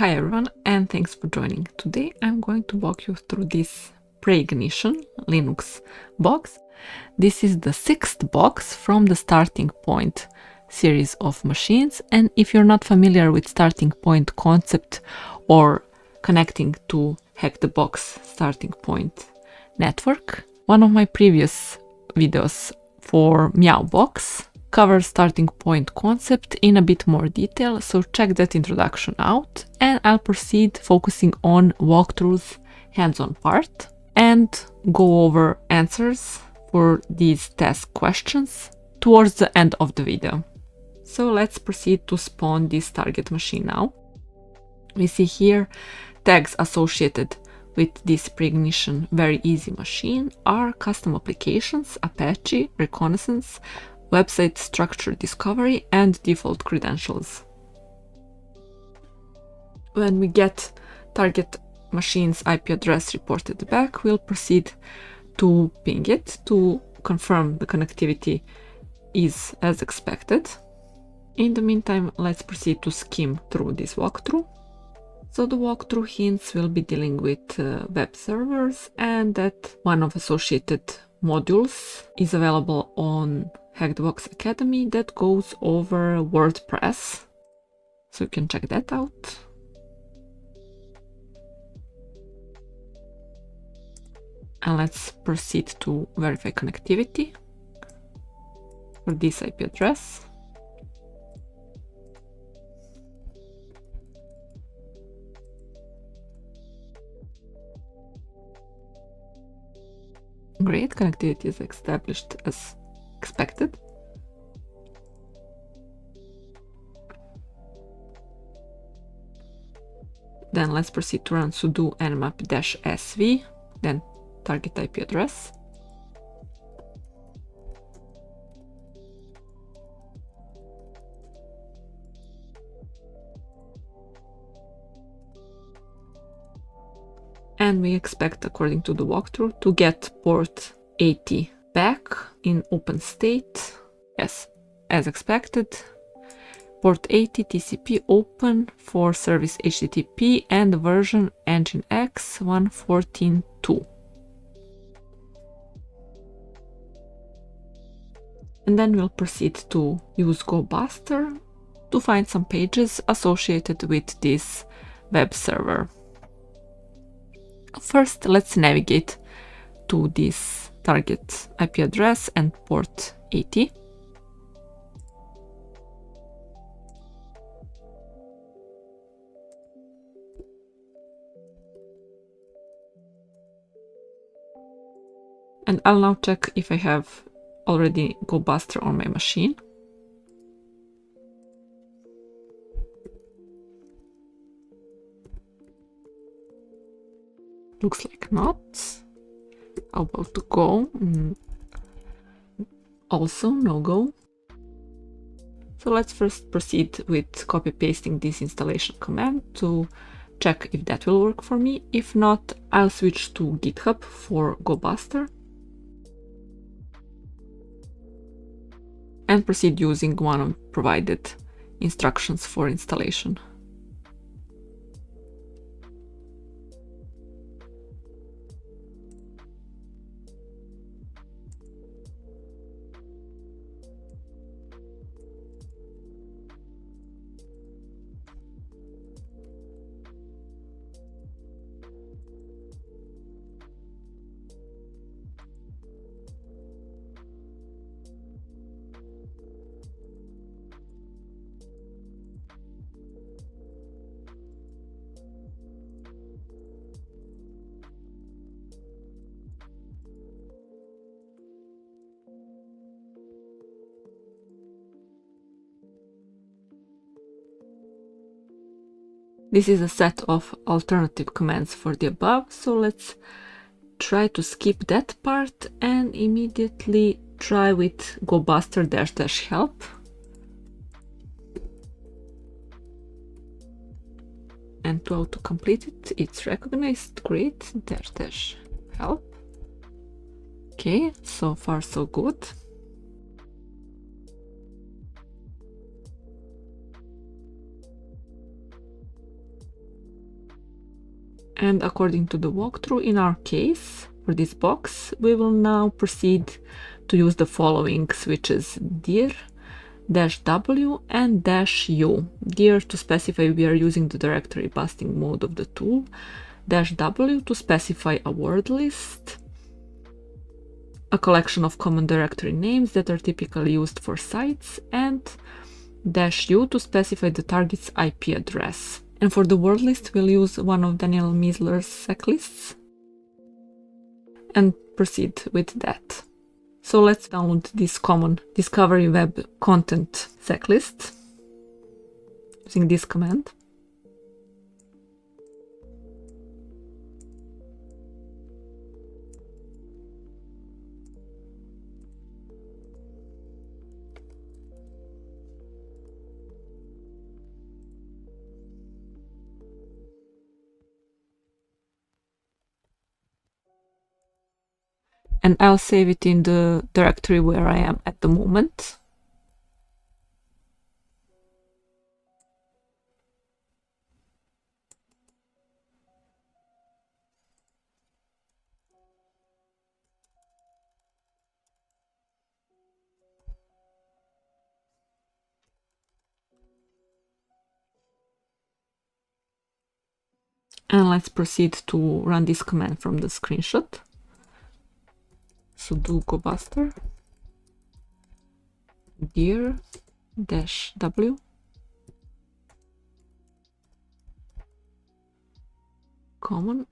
Hi everyone, and thanks for joining. Today I'm going to walk you through this Preignition Linux box. This is the 6th box from the Starting Point series of machines, and if you're not familiar with Starting Point concept or connecting to Hack the Box Starting Point network, one of my previous videos for Meowbox covers Starting Point concept in a bit more detail, so check that introduction out, and I'll proceed focusing on walkthroughs, hands-on part, and go over answers for these task questions towards the end of the video. So let's proceed to spawn this target machine now. We see here tags associated with this Preignition very easy machine are custom applications, Apache, reconnaissance, website structure discovery, and default credentials. When we get target machine's IP address reported back, we'll proceed to ping it to confirm the connectivity is as expected. In the meantime, let's proceed to skim through this walkthrough. So the walkthrough hints will be dealing with web servers, and that one of associated modules is available on Hack the Box Academy that goes over WordPress, so you can check that out. And let's proceed to verify connectivity for this IP address. Great, connectivity is established as expected. Then let's proceed to run sudo nmap-sv, then target IP address. And we expect, according to the walkthrough, to get port 80 back in open state. Yes, as expected. Port 80 TCP open for service HTTP and the version Nginx 1.14.2. And then we'll proceed to use GoBuster to find some pages associated with this web server. First, let's navigate to this target IP address and port 80. And I'll now check if I have already GoBuster on my machine. Looks like not. How about to go? Also no go. So let's first proceed with copy pasting this installation command to check if that will work for me. If not, I'll switch to GitHub for GoBuster and proceed using one of provided instructions for installation. This is a set of alternative commands for the above, so let's try to skip that part and immediately try with GoBuster --help. And to auto-complete it, it's recognized. Great. --help. Okay, so far so good. And according to the walkthrough, in our case, for this box, we will now proceed to use the following switches: dir, -w and -u. Dir to specify we are using the directory busting mode of the tool, -w to specify a word list, a collection of common directory names that are typically used for sites, and -u to specify the target's IP address. And for the word list, we'll use one of Daniel Miesler's sec lists and proceed with that. So let's download this common Discovery Web content sec list using this command. And I'll save it in the directory where I am at the moment. And let's proceed to run this command from the screenshot. Sudo gobuster dir -w common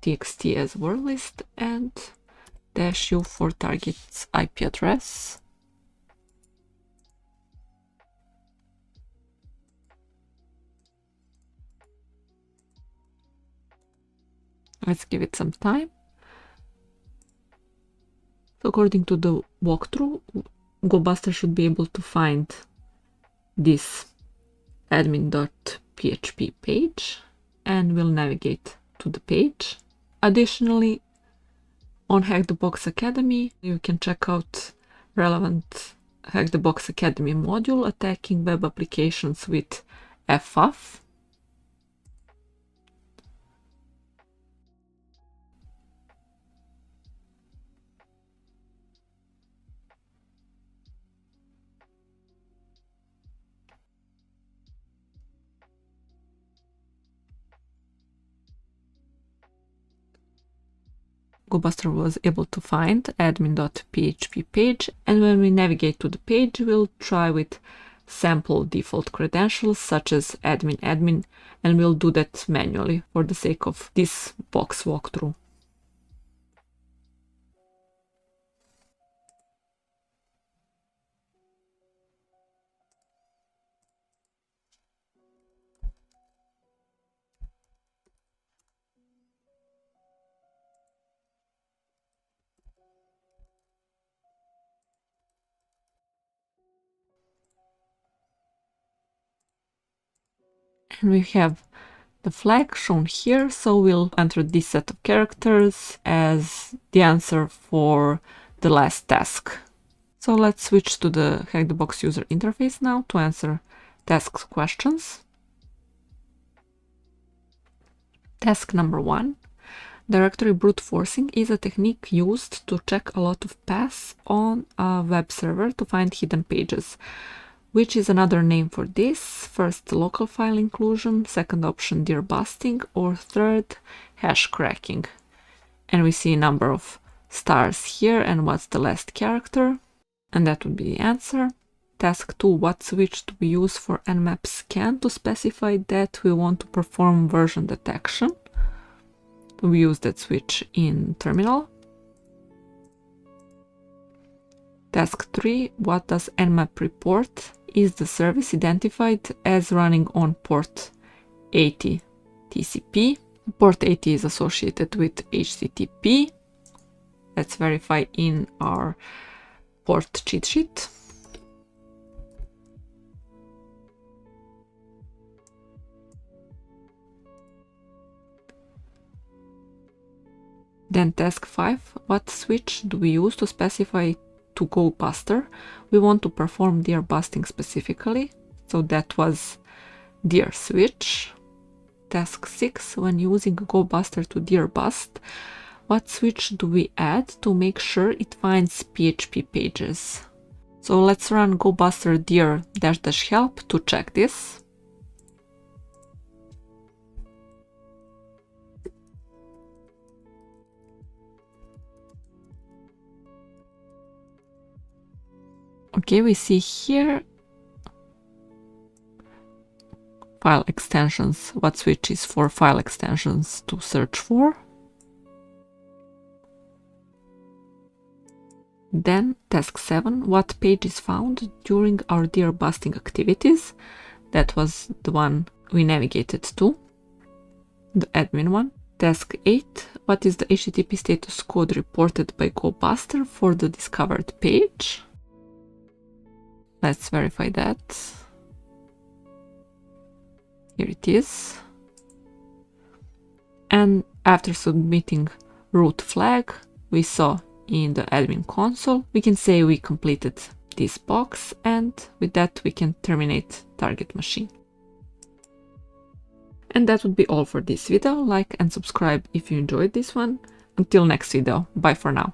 txt as word list and -u for target's IP address. Let's give it some time. So according to the walkthrough, GoBuster should be able to find this admin.php page and will navigate to the page. Additionally, on Hack the Box Academy, you can check out relevant Hack the Box Academy module attacking web applications with FF. GoBuster was able to find admin.php page, and when we navigate to the page, we'll try with sample default credentials such as admin, and we'll do that manually for the sake of this box walkthrough. And we have the flag shown here, so we'll enter this set of characters as the answer for the last task. So let's switch to the Hack the Box user interface now to answer task questions. Task number 1. Directory brute forcing is a technique used to check a lot of paths on a web server to find hidden pages. Which is another name for this? First, local file inclusion, second option, dir busting, or third, hash cracking. And we see a number of stars here, and what's the last character? And that would be the answer. Task 2, what switch do we use for nmap scan to specify that we want to perform version detection? We use that switch in terminal. Task 3, what does nmap report? Is the service identified as running on port 80 TCP? Port 80 is associated with HTTP. Let's verify in our port cheat sheet. Then task 5, what switch do we use to specify to GoBuster? We want to perform dir busting specifically, so that was dir switch. task 6. When using GoBuster to dir bust, what switch do we add to make sure it finds PHP pages? So let's run GoBuster dir --help to check this. Okay, we see here file extensions, what switch is for file extensions to search for. Then task 7, what page is found during our dir busting activities? That was the one we navigated to, the admin one. Task 8, what is the HTTP status code reported by GoBuster for the discovered page? Let's verify that. Here it is. And after submitting root flag, we saw in the admin console, we can say we completed this box, and with that we can terminate target machine. And that would be all for this video. Like and subscribe if you enjoyed this one. Until next video, bye for now.